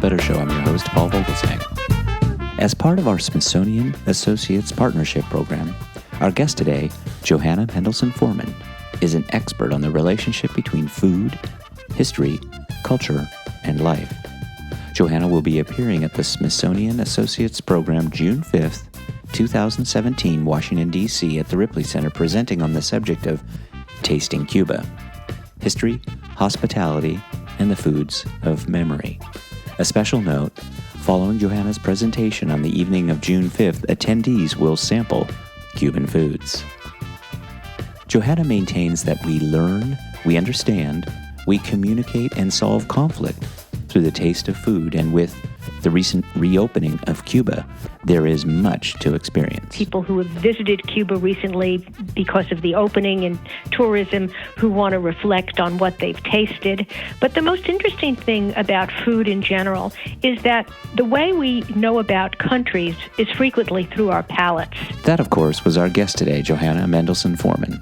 Better Show. I'm your host, Paul Vogelzang. As part of our Smithsonian Associates Partnership Program, our guest today, Johanna Mendelson Forman, is an expert on the relationship between food, history, culture, and life. Johanna will be appearing at the Smithsonian Associates Program June 5th, 2017, Washington, D.C. at the Ripley Center, presenting on the subject of Tasting Cuba, history, hospitality, and the foods of memory. A special note, following Johanna's presentation on the evening of June 5th, attendees will sample Cuban foods. Johanna maintains that we learn, we understand, we communicate, and solve conflict through the taste of food, and with the recent reopening of Cuba, there is much to experience. People who have visited Cuba recently because of the opening and tourism who want to reflect on what they've tasted. But the most interesting thing about food in general is that the way we know about countries is frequently through our palates. That, of course, was our guest today, Johanna Mendelson Forman.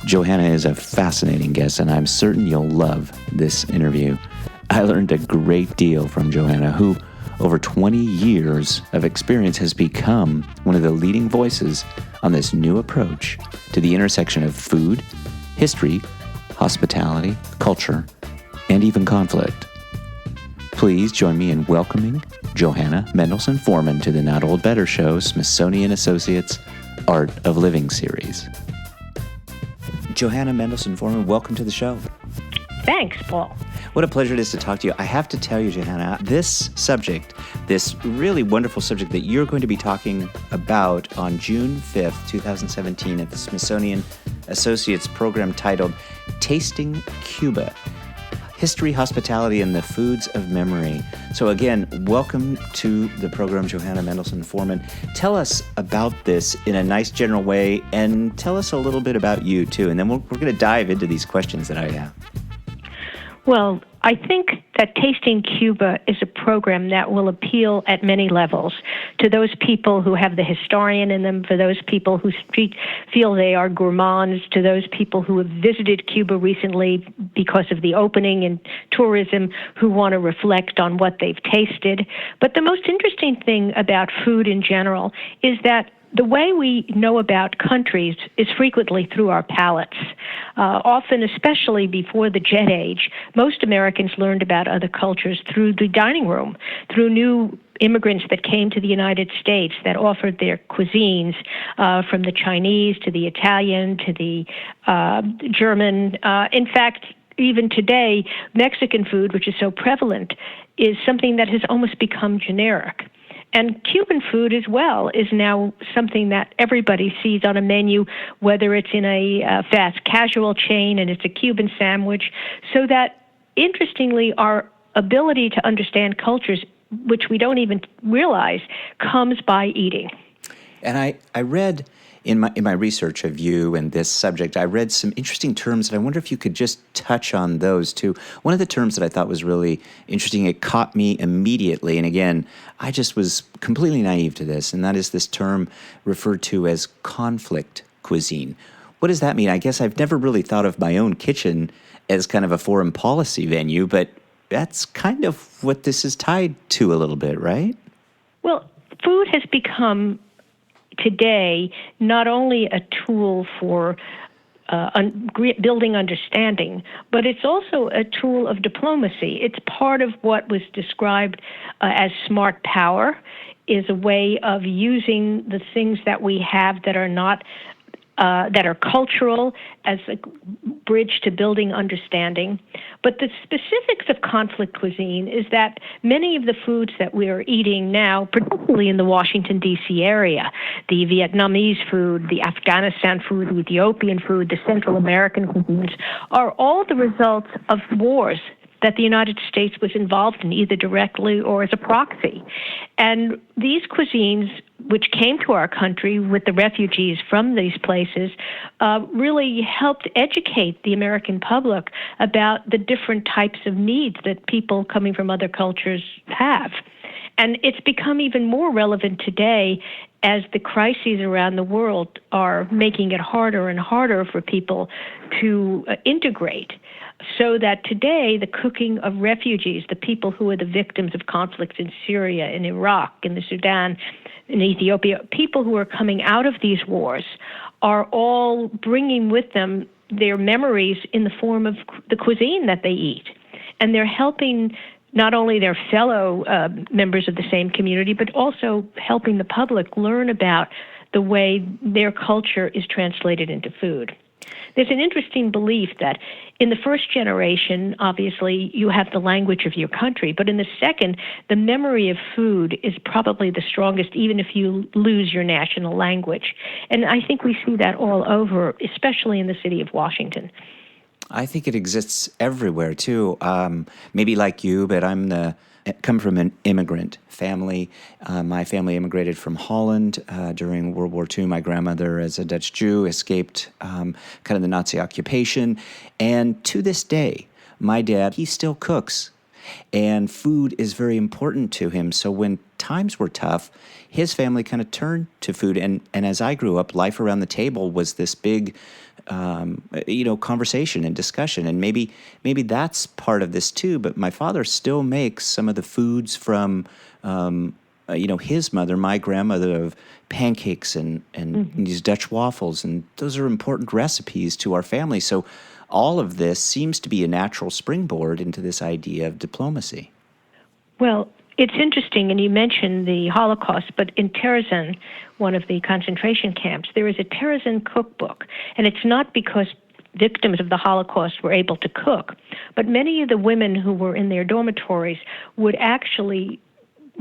Johanna is a fascinating guest, and I'm certain you'll love this interview. I learned a great deal from Johanna, who, over 20 years of experience, has become one of the leading voices on this new approach to the intersection of food, history, hospitality, culture, and even conflict. Please join me in welcoming Johanna Mendelson Forman to the Not Old Better Show Smithsonian Associates Art of Living series. Johanna Mendelson Forman, welcome to the show. Thanks, Paul. What a pleasure it is to talk to you. I have to tell you, Johanna, this subject, this really wonderful subject that you're going to be talking about on June 5th, 2017 at the Smithsonian Associates program titled Tasting Cuba, History, Hospitality, and the Foods of Memory. So again, welcome to the program, Johanna Mendelson Forman. Tell us about this in a nice general way, and tell us a little bit about you too, and then we're going to dive into these questions that I have. Well, I think that Tasting Cuba is a program that will appeal at many levels to those people who have the historian in them, for those people who feel they are gourmands, to those people who have visited Cuba recently because of the opening and tourism who want to reflect on what they've tasted. But the most interesting thing about food in general is that the way we know about countries is frequently through our palates. Often, especially before the Jet Age, most Americans learned about other cultures through the dining room, through new immigrants that came to the United States that offered their cuisines, from the Chinese to the Italian to the German. In fact, even today, Mexican food, which is so prevalent, is something that has almost become generic. And Cuban food as well is now something that everybody sees on a menu, whether it's in a fast casual chain and it's a Cuban sandwich. So that, interestingly, our ability to understand cultures, which we don't even realize, comes by eating. And I read in my research of you and this subject, I read some interesting terms, and I wonder if you could just touch on those too. One of the terms that I thought was really interesting, it caught me immediately, and again, I just was completely naive to this, and that is this term referred to as conflict cuisine. What does that mean? I guess I've never really thought of my own kitchen as kind of a foreign policy venue, but that's kind of what this is tied to a little bit, right? Well, food has become today not only a tool for building understanding, but it's also a tool of diplomacy. It's part of what was described as smart power, is a way of using the things that we have that are not that are cultural as a bridge to building understanding. But the specifics of conflict cuisine is that many of the foods that we are eating now, particularly in the Washington, D.C. area, the Vietnamese food, the Afghanistan food, the Ethiopian food, the Central American cuisines, are all the results of wars that the United States was involved in, either directly or as a proxy. And these cuisines, which came to our country with the refugees from these places, really helped educate the American public about the different types of needs that people coming from other cultures have. And it's become even more relevant today as the crises around the world are making it harder and harder for people to integrate. So that today, the cooking of refugees, the people who are the victims of conflicts in Syria, in Iraq, in the Sudan, in Ethiopia, people who are coming out of these wars are all bringing with them their memories in the form of the cuisine that they eat. And they're helping not only their fellow members of the same community, but also helping the public learn about the way their culture is translated into food. There's an interesting belief that in the first generation, obviously, you have the language of your country, but in the second, the memory of food is probably the strongest, even if you lose your national language. And I think we see that all over, especially in the city of Washington. I think it exists everywhere, too. Maybe like you, but come from an immigrant family. My family immigrated from Holland during World War II. My grandmother, as a Dutch Jew, escaped kind of the Nazi occupation. And to this day, my dad, he still cooks. And food is very important to him. So when times were tough, his family kind of turned to food. And as I grew up, life around the table was this big conversation and discussion. And maybe that's part of this too. But my father still makes some of the foods from, his mother, my grandmother, of pancakes and these Dutch waffles. And those are important recipes to our family. So all of this seems to be a natural springboard into this idea of diplomacy. Well, it's interesting, and you mentioned the Holocaust, but in Terezin, one of the concentration camps, there is a Terezin cookbook, and it's not because victims of the Holocaust were able to cook, but many of the women who were in their dormitories would actually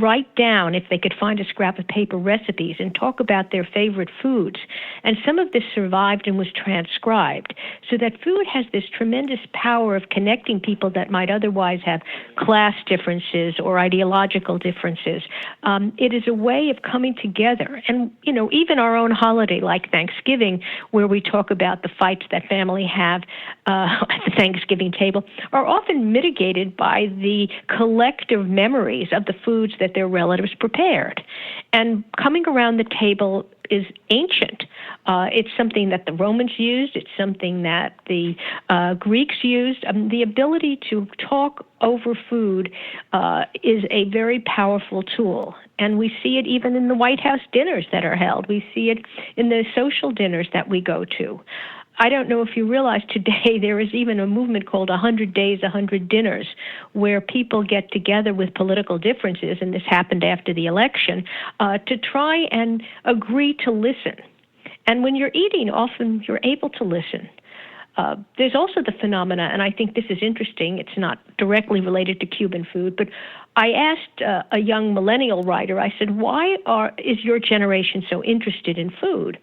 write down, if they could find a scrap of paper, recipes and talk about their favorite foods. And some of this survived and was transcribed. So that food has this tremendous power of connecting people that might otherwise have class differences or ideological differences. It is a way of coming together. And, even our own holiday, like Thanksgiving, where we talk about the fights that family have at the Thanksgiving table, are often mitigated by the collective memories of the foods that their relatives prepared. And coming around the table is ancient. It's something that the Romans used. It's something that the Greeks used. The ability to talk over food is a very powerful tool. And we see it even in the White House dinners that are held. We see it in the social dinners that we go to. I don't know if you realize today there is even a movement called 100 Days, 100 Dinners, where people get together with political differences, and this happened after the election, to try and agree to listen. And when you're eating, often you're able to listen. There's also the phenomena, and I think this is interesting, it's not directly related to Cuban food, but I asked a young millennial writer, I said, why is your generation so interested in food?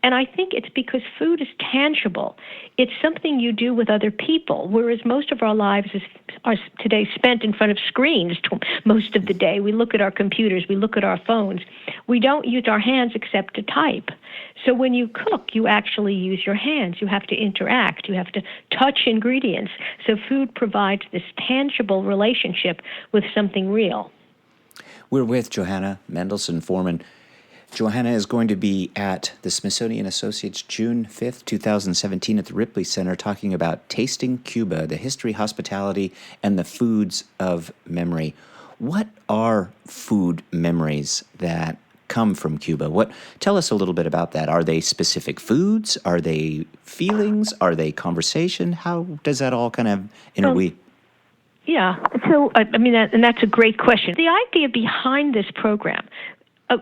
And I think it's because food is tangible. It's something you do with other people, whereas most of our lives are today spent in front of screens most of the day. We look at our computers, we look at our phones. We don't use our hands except to type. So when you cook, you actually use your hands. You have to interact. You have to touch ingredients. So food provides this tangible relationship with something real. We're with Johanna Mendelson Forman. Johanna is going to be at the Smithsonian Associates June 5th, 2017 at the Ripley Center talking about Tasting Cuba, the history, hospitality, and the foods of memory. What are food memories that come from Cuba? Tell us a little bit about that. Are they specific foods? Are they feelings? Are they conversation? How does that all kind of interweave? Yeah, so and that's a great question. The idea behind this program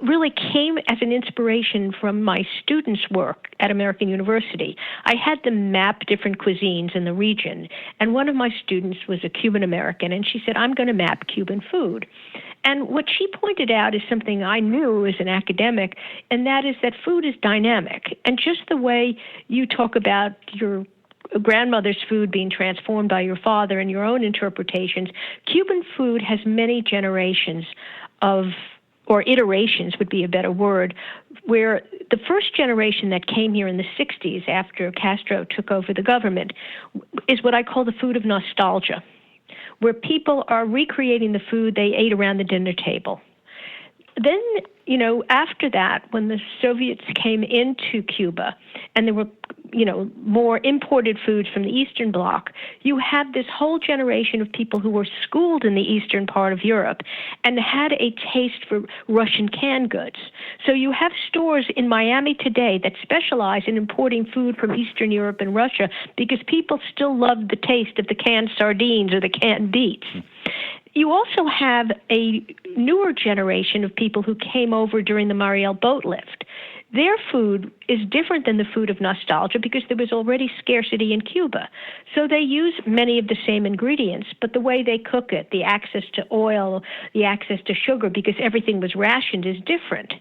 really came as an inspiration from my students' work at American University. I had them map different cuisines in the region, and one of my students was a Cuban American, and she said, I'm going to map Cuban food. And what she pointed out is something I knew as an academic, and that is that food is dynamic. And just the way you talk about your grandmother's food being transformed by your father and your own interpretations, Cuban food has many generations or iterations would be a better word, where the first generation that came here in the 60s after Castro took over the government is what I call the food of nostalgia, where people are recreating the food they ate around the dinner table. Then after that, when the Soviets came into Cuba and there were, more imported foods from the Eastern Bloc, you had this whole generation of people who were schooled in the eastern part of Europe and had a taste for Russian canned goods. So you have stores in Miami today that specialize in importing food from Eastern Europe and Russia because people still love the taste of the canned sardines or the canned beets. You also have a newer generation of people who came over during the Mariel boat lift. Their food is different than the food of nostalgia because there was already scarcity in Cuba. So they use many of the same ingredients, but the way they cook it, the access to oil, the access to sugar, because everything was rationed, is different.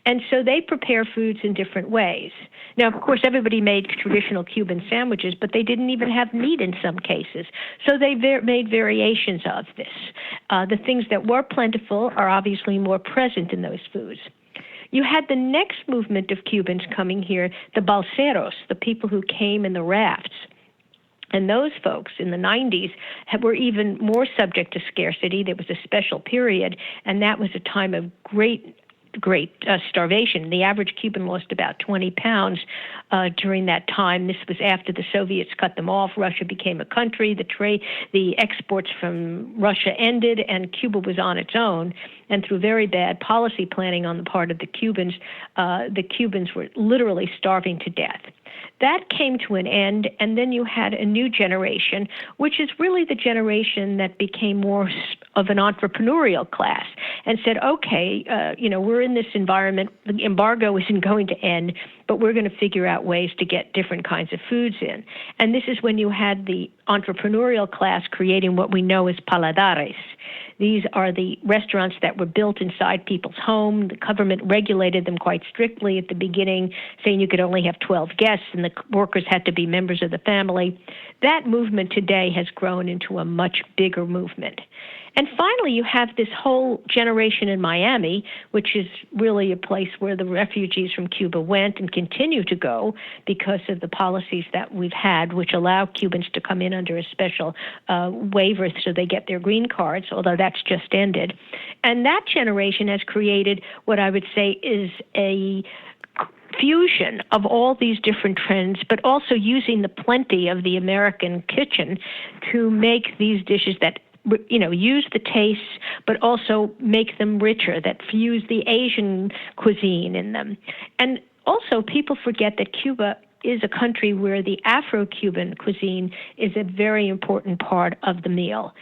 And so they prepare foods in different ways. Now, of course, everybody made traditional Cuban sandwiches, but they didn't even have meat in some cases. So they made variations of this. The things that were plentiful are obviously more present in those foods. You had the next movement of Cubans coming here, the balseros, the people who came in the rafts. And those folks in the 90s were even more subject to scarcity. There was a special period, and that was a time of great starvation. The average Cuban lost about 20 pounds during that time. This was after the Soviets cut them off. Russia became a country. The exports from Russia ended, and Cuba was on its own. And through very bad policy planning on the part of the Cubans were literally starving to death. That came to an end, and then you had a new generation, which is really the generation that became more of an entrepreneurial class and said, okay, we're in this environment, the embargo isn't going to end, but we're going to figure out ways to get different kinds of foods in. And this is when you had the entrepreneurial class creating what we know as paladares. These are the restaurants that were built inside people's home. The government regulated them quite strictly at the beginning, saying you could only have 12 guests and the workers had to be members of the family. That movement today has grown into a much bigger movement. And finally, you have this whole generation in Miami, which is really a place where the refugees from Cuba went and continue to go because of the policies that we've had, which allow Cubans to come in under a special waiver so they get their green cards, although that's just ended. And that generation has created what I would say is a fusion of all these different trends, but also using the plenty of the American kitchen to make these dishes that use the tastes, but also make them richer, that fuse the Asian cuisine in them. And also, people forget that Cuba is a country where the Afro-Cuban cuisine is a very important part of the meal.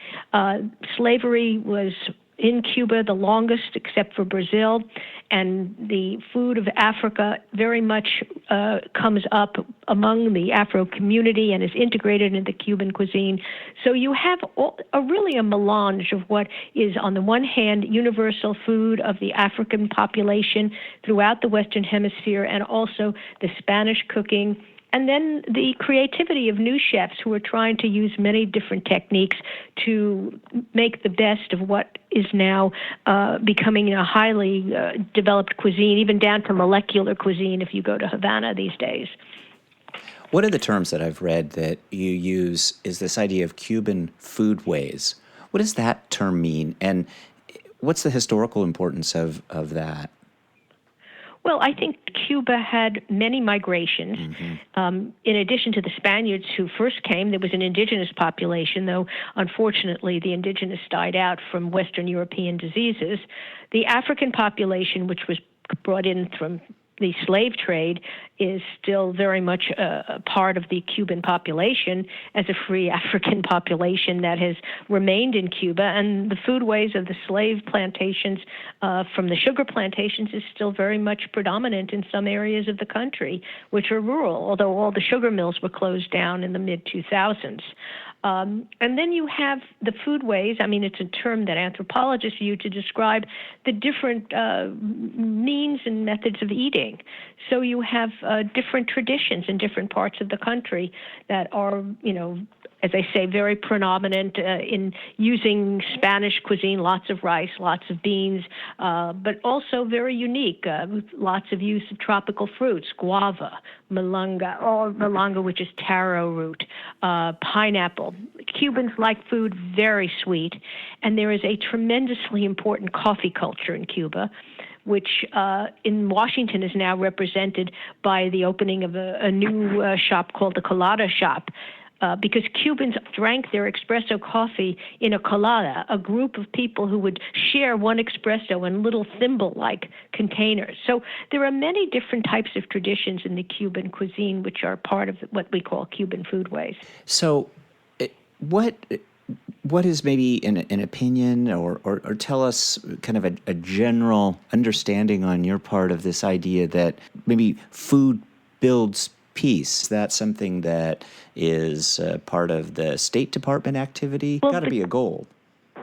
Slavery was in Cuba the longest, except for Brazil, and the food of Africa very much comes up among the Afro community and is integrated into Cuban cuisine. So you have really a melange of what is, on the one hand, universal food of the African population throughout the Western Hemisphere, and also the Spanish cooking, and then the creativity of new chefs who are trying to use many different techniques to make the best of what is now becoming a highly developed cuisine, even down to molecular cuisine if you go to Havana these days. One of the terms that I've read that you use is this idea of Cuban foodways. What does that term mean, and what's the historical importance of that? Well, I think Cuba had many migrations. Mm-hmm. In addition to the Spaniards who first came, there was an indigenous population, though unfortunately the indigenous died out from Western European diseases. The African population, which was brought in from the slave trade, is still very much a part of the Cuban population as a free African population that has remained in Cuba. And the foodways of the slave plantations from the sugar plantations is still very much predominant in some areas of the country, which are rural, although all the sugar mills were closed down in the mid-2000s. And then you have the foodways. I mean, it's a term that anthropologists use to describe the different means and methods of eating. So you have different traditions in different parts of the country that are, as I say, very predominant in using Spanish cuisine, lots of rice, lots of beans, but also very unique, with lots of use of tropical fruits, guava, malanga, which is taro root, pineapple. Cubans like food very sweet, and there is a tremendously important coffee culture in Cuba, which in Washington is now represented by the opening of a new shop called the Colada Shop. Because Cubans drank their espresso coffee in a colada, a group of people who would share one espresso in little thimble-like containers. So there are many different types of traditions in the Cuban cuisine which are part of what we call Cuban foodways. So what is maybe an opinion or tell us kind of a general understanding on your part of this idea that maybe food builds peace? Is that something that is part of the State Department activity? Got to be a goal.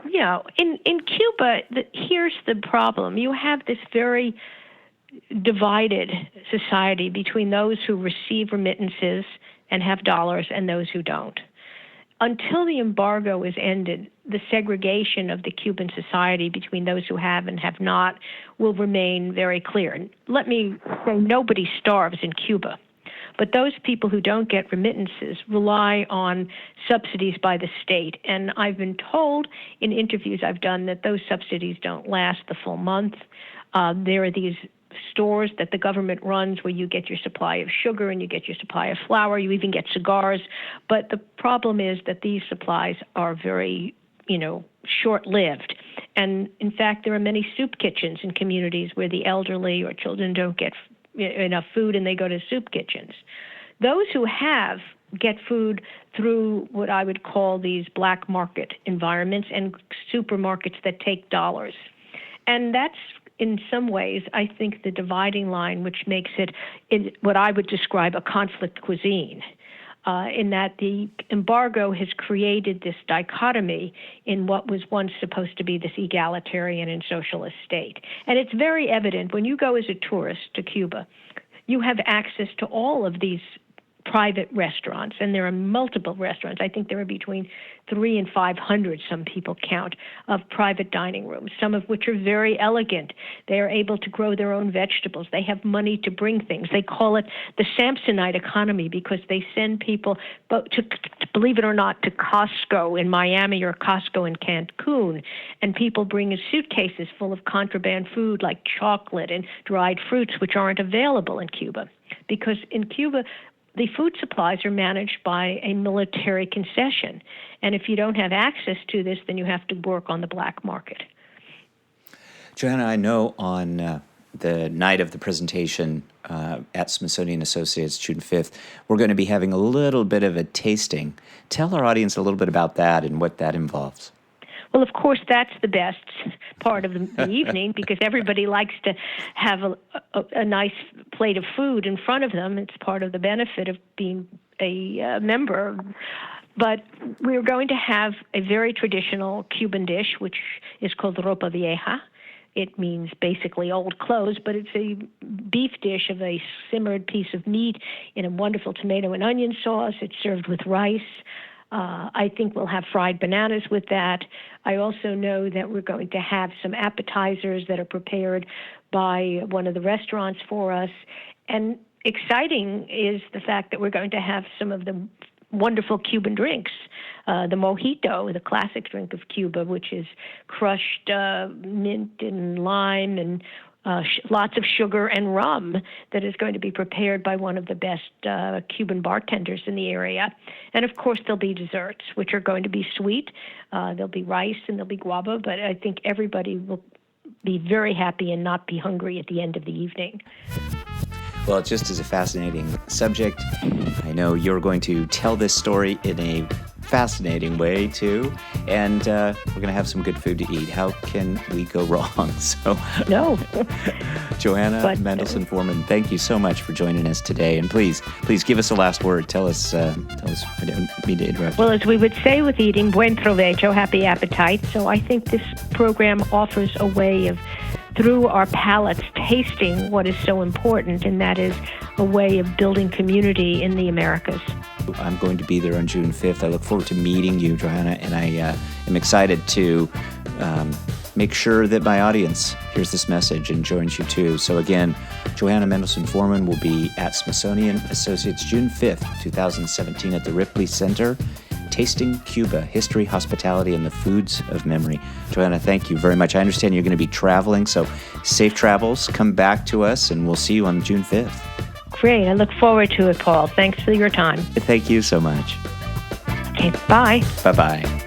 Yeah. In Cuba, here's the problem. You have this very divided society between those who receive remittances and have dollars and those who don't. Until the embargo is ended, the segregation of the Cuban society between those who have and have not will remain very clear. And let me say, nobody starves in Cuba. But those people who don't get remittances rely on subsidies by the state. And I've been told in interviews I've done that those subsidies don't last the full month. There are these stores that the government runs where you get your supply of sugar and you get your supply of flour. You even get cigars. But the problem is that these supplies are very, short-lived. And in fact, there are many soup kitchens in communities where the elderly or children don't get enough food and they go to soup kitchens. Those who have get food through what I would call these black market environments and supermarkets that take dollars. And that's, in some ways, I think the dividing line which makes it what I would describe a conflict cuisine, in that the embargo has created this dichotomy in what was once supposed to be this egalitarian and socialist state. And it's very evident when you go as a tourist to Cuba, you have access to all of these private restaurants, and there are multiple restaurants. I think there are between 300 and 500, some people count, of private dining rooms, some of which are very elegant. They are able to grow their own vegetables. They have money to bring things. They call it the Samsonite economy because they send people, believe it or not, to Costco in Miami or Costco in Cancun, and people bring in suitcases full of contraband food like chocolate and dried fruits, which aren't available in Cuba. Because in Cuba, the food supplies are managed by a military concession. And if you don't have access to this, then you have to work on the black market. Johanna, I know on the night of the presentation at Smithsonian Associates, June 5th, we're going to be having a little bit of a tasting. Tell our audience a little bit about that and what that involves. Well, of course, that's the best part of the evening because everybody likes to have a nice plate of food in front of them. It's part of the benefit of being a member. But we're going to have a very traditional Cuban dish, which is called ropa vieja. It means basically old clothes, but it's a beef dish of a simmered piece of meat in a wonderful tomato and onion sauce. It's served with rice. I think we'll have fried bananas with that. I also know that we're going to have some appetizers that are prepared by one of the restaurants for us. And exciting is the fact that we're going to have some of the wonderful Cuban drinks. The mojito, the classic drink of Cuba, which is crushed mint and lime and lots of sugar and rum that is going to be prepared by one of the best Cuban bartenders in the area. And, of course, there'll be desserts, which are going to be sweet. There'll be rice and there'll be guava, but I think everybody will be very happy and not be hungry at the end of the evening. Well, it just is a fascinating subject. I know you're going to tell this story in a fascinating way, too. And we're going to have some good food to eat. How can we go wrong? No. Johanna Mendelson Forman, thank you so much for joining us today. And please give us a last word. Tell us, I don't mean to interrupt. Well, as we would say with eating, buen provecho, happy appetite. So I think this program offers a way of, through our palates, tasting what is so important, and that is a way of building community in the Americas. I'm going to be there on June 5th. I look forward to meeting you, Johanna, and I am excited to make sure that my audience hears this message and joins you too. So again, Johanna Mendelson Forman will be at Smithsonian Associates June 5th, 2017 at the Ripley Center. Tasting Cuba, History, Hospitality, and the Foods of Memory. Johanna, thank you very much. I understand you're going to be traveling, so safe travels. Come back to us, and we'll see you on June 5th. Great. I look forward to it, Paul. Thanks for your time. Thank you so much. Okay, bye. Bye-bye.